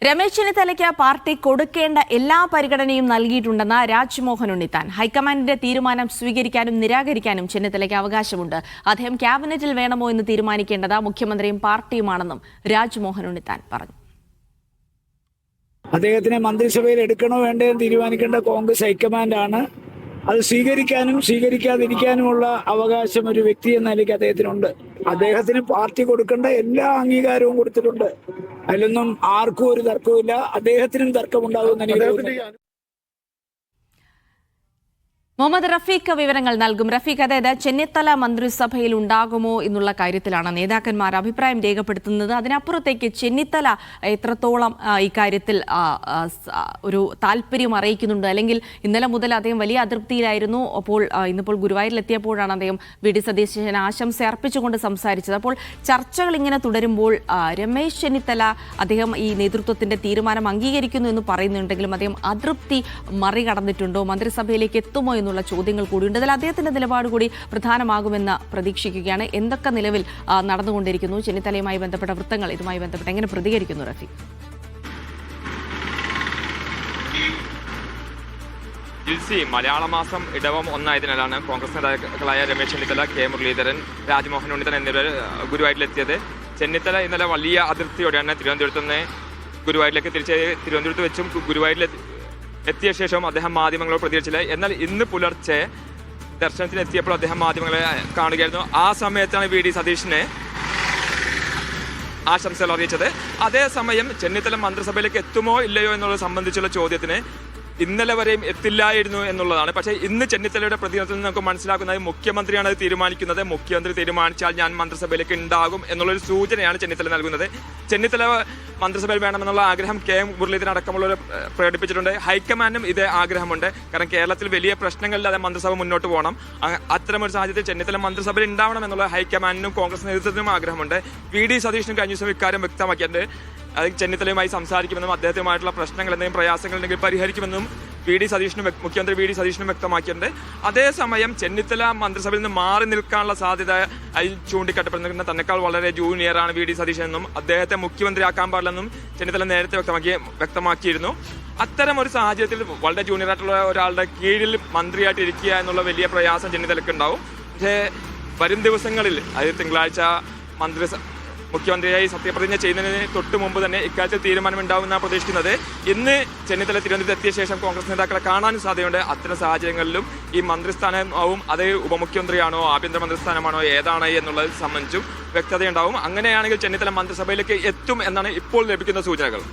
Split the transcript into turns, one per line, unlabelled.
Ramesh ചെന്നിത്തലയ്ക്ക് party കൊടുക്കേണ്ട എല്ലാ പരിഗണനയും നൽകിയിട്ടുണ്ടെന്ന് രാജ്മോഹൻ ഉണ്ണിത്താൻ. ഹൈക്കമാൻഡിന്റെ തീരുമാനം സ്വീകരിക്കാനും നിരാകരിക്കാനും ചെന്നിത്തലയ്ക്ക് അവകാശമുണ്ട്. അദ്ദേഹം ക്യാബിനറ്റിൽ വേണമോ എന്ന് തീരുമാനിക്കേണ്ടത് മുഖ്യമന്ത്രിയും പാർട്ടിയുമാണെന്നും രാജ്മോഹൻ ഉണ്ണിത്താൻ പറഞ്ഞു.
അദ്ദേഹത്തിനെ മന്ത്രിസഭയിൽ എടുക്കണോ വേണ്ടോ എന്ന് തീരുമാനിക്കേണ്ട കോൺഗ്രസ് ഹൈക്കമാൻഡാണ്. അത് സ്വീകരിക്കാനും സ്വീകരിക്കാതിരിക്കാനുമുള്ള അവകാശം ഒരു വ്യക്തി എന്ന നിലയ്ക്ക് അദ്ദേഹത്തിനുണ്ട്. അദ്ദേഹത്തിന് പാർട്ടി കൊടുക്കേണ്ട എല്ലാ അംഗീകാരവും കൊടുത്തിട്ടുണ്ട്. അതിലൊന്നും ആർക്കും ഒരു തർക്കവുമില്ല. അദ്ദേഹത്തിനും തർക്കമുണ്ടാകുമെന്ന് എനിക്ക് തോന്നുന്നു.
മുഹമ്മദ് റഫീഖ് വിവരങ്ങൾ നൽകും. റഫീഖ്, അതായത് ചെന്നിത്തല മന്ത്രിസഭയിൽ ഉണ്ടാകുമോ എന്നുള്ള കാര്യത്തിലാണ് നേതാക്കന്മാർ അഭിപ്രായം രേഖപ്പെടുത്തുന്നത്. അതിനപ്പുറത്തേക്ക് ചെന്നിത്തല എത്രത്തോളം ഇക്കാര്യത്തിൽ ഒരു താല്പര്യം അറിയിക്കുന്നുണ്ട്, അല്ലെങ്കിൽ ഇന്നലെ മുതൽ അദ്ദേഹം വലിയ അതൃപ്തിയിലായിരുന്നു. അപ്പോൾ ഇന്നിപ്പോൾ ഗുരുവായൂരിലെത്തിയപ്പോഴാണ് അദ്ദേഹം വി.ഡി. സതീശന് ആശംസ അർപ്പിച്ചുകൊണ്ട് സംസാരിച്ചത്. അപ്പോൾ ചർച്ചകൾ ഇങ്ങനെ തുടരുമ്പോൾ രമേശ് ചെന്നിത്തല അദ്ദേഹം ഈ നേതൃത്വത്തിന്റെ തീരുമാനം അംഗീകരിക്കുന്നു എന്ന് പറയുന്നുണ്ടെങ്കിലും അദ്ദേഹം അതൃപ്തി മറികടന്നിട്ടുണ്ടോ, മന്ത്രിസഭയിലേക്ക് എത്തുമോ എന്നുള്ള ചോദ്യങ്ങൾ കൂടിയുണ്ട്. അതിൽ അദ്ദേഹത്തിന്റെ നിലപാട് കൂടി പ്രധാനമാകുമെന്ന് പ്രതീക്ഷിക്കുകയാണ്. എന്തൊക്കെ നിലവിൽ നടന്നുകൊണ്ടിരിക്കുന്നു, ചെന്നിത്തലയുമായി ബന്ധപ്പെട്ട വൃത്തങ്ങൾ ഇതുമായി ബന്ധപ്പെട്ട് എങ്ങനെ പ്രതികരിക്കുന്നു റഫീഖ്?
മലയാള മാസം ഇടവം ഒന്നായതിനാലാണ് കോൺഗ്രസ് നേതാക്കളായ രമേശ് ചെന്നിത്തല, കെ മുരളീധരൻ, രാജ്മോഹൻ ഉണ്ണിത്താൻ എന്നിവർ ഗുരുവായൂരിലെത്തിയത്. ചെന്നിത്തല ഇന്നലെ വലിയ അതിർത്തിയോടെയാണ് തിരുവനന്തപുരത്ത് നിന്ന് ഗുരുവായൂരിലേക്ക് തിരുവനന്തപുരത്ത് വെച്ചും ഗുരുവായൂരിൽ എത്തിയ ശേഷം അദ്ദേഹം മാധ്യമങ്ങളോട് പ്രതികരിച്ചില്ല. എന്നാൽ ഇന്ന് പുലർച്ചെ ദർശനത്തിന് എത്തിയപ്പോൾ അദ്ദേഹം മാധ്യമങ്ങളെ കാണുകയായിരുന്നു. ആ സമയത്താണ് വി.ഡി. സതീശനെ ആശംസകൾ അറിയിച്ചത്. അതേസമയം ചെന്നിത്തല മന്ത്രിസഭയിലേക്ക് എത്തുമോ ഇല്ലയോ എന്നുള്ളത് സംബന്ധിച്ചുള്ള ചോദ്യത്തിന് ഇന്നലെ വരെയും എത്തില്ലായിരുന്നു എന്നുള്ളതാണ്. പക്ഷേ ഇന്ന് ചെന്നിത്തലയുടെ പ്രതിനിധിയിൽ നിന്ന് നമുക്ക് മനസ്സിലാക്കുന്നത് മുഖ്യമന്ത്രിയാണ് അത് തീരുമാനിക്കുന്നത്. മുഖ്യമന്ത്രി തീരുമാനിച്ചാൽ ഞാൻ മന്ത്രിസഭയിലേക്ക് ഉണ്ടാകും എന്നുള്ളൊരു സൂചനയാണ് ചെന്നിത്തല നൽകുന്നത്. ചെന്നിത്തല മന്ത്രിസഭയിൽ വേണമെന്നുള്ള ആഗ്രഹം കെ മുരളീധരൻ അടക്കമുള്ളവർ പ്രകടിപ്പിച്ചിട്ടുണ്ട്. ഹൈക്കമാൻഡും ഇതേ ആഗ്രഹമുണ്ട്. കാരണം കേരളത്തിൽ വലിയ പ്രശ്നങ്ങളില്ലാതെ മന്ത്രിസഭ മുന്നോട്ട് പോകണം. അത്തരമൊരു സാഹചര്യത്തിൽ ചെന്നിത്തല മന്ത്രിസഭയിൽ ഉണ്ടാവണം എന്നുള്ള ഹൈക്കമാൻഡിനും കോൺഗ്രസ് നേതൃത്വത്തിനും ആഗ്രഹമുണ്ട്. വി.ഡി. സതീശനും കഴിഞ്ഞ ദിവസം ഇക്കാര്യം വ്യക്തമാക്കിയിട്ടുണ്ട്. അത് ചെന്നിത്തലയുമായി സംസാരിക്കുമെന്നും അദ്ദേഹവുമായിട്ടുള്ള പ്രശ്നങ്ങൾ എന്തെങ്കിലും പരിഹരിക്കുമെന്നും മുഖ്യമന്ത്രി വി.ഡി. സതീശനും വ്യക്തമാക്കിയിട്ടുണ്ട്. അതേസമയം ചെന്നിത്തല മന്ത്രിസഭയിൽ നിന്ന് മാറി നിൽക്കാനുള്ള സാധ്യത ചൂണ്ടിക്കാട്ടപ്പെടുന്ന തന്നെക്കാൾ വളരെ ജൂനിയറാണ് വി.ഡി. സതീശൻ എന്നും അദ്ദേഹത്തെ മുഖ്യമന്ത്രിയാക്കാൻ പാടില്ലെന്നും ചെന്നിത്തല നേരത്തെ വ്യക്തമാക്കിയിരുന്നു. അത്തരം ഒരു സാഹചര്യത്തിൽ വളരെ ജൂനിയറായിട്ടുള്ള ഒരാളുടെ കീഴിൽ മന്ത്രിയായിട്ട് ഇരിക്കുക എന്നുള്ള വലിയ പ്രയാസം ചെന്നിത്തലക്ക് ഉണ്ടാവും. പക്ഷേ വരും ദിവസങ്ങളിൽ, അതായത് തിങ്കളാഴ്ച മുഖ്യമന്ത്രിയായി സത്യപ്രതിജ്ഞ ചെയ്യുന്നതിന് തൊട്ട് മുമ്പ് തന്നെ ഇക്കാര്യത്തിൽ തീരുമാനമുണ്ടാവുമെന്നാണ് പ്രതീക്ഷിക്കുന്നത്. ഇന്ന് ചെന്നിത്തല തിരുവനന്തപുരത്ത് എത്തിയ ശേഷം കോൺഗ്രസ് നേതാക്കളെ കാണാനും സാധ്യതയുണ്ട്. അത്തരം സാഹചര്യങ്ങളിലും ഈ മന്ത്രിസ്ഥാനമാവും അത് ഉപമുഖ്യമന്ത്രിയാണോ ആഭ്യന്തര മന്ത്രിസ്ഥാനമാണോ ഏതാണ് എന്നുള്ളത് സംബന്ധിച്ചും വ്യക്തതയുണ്ടാവും. അങ്ങനെയാണെങ്കിൽ ചെന്നിത്തല മന്ത്രിസഭയിലേക്ക് എത്തും എന്നാണ് ഇപ്പോൾ ലഭിക്കുന്ന സൂചനകൾ.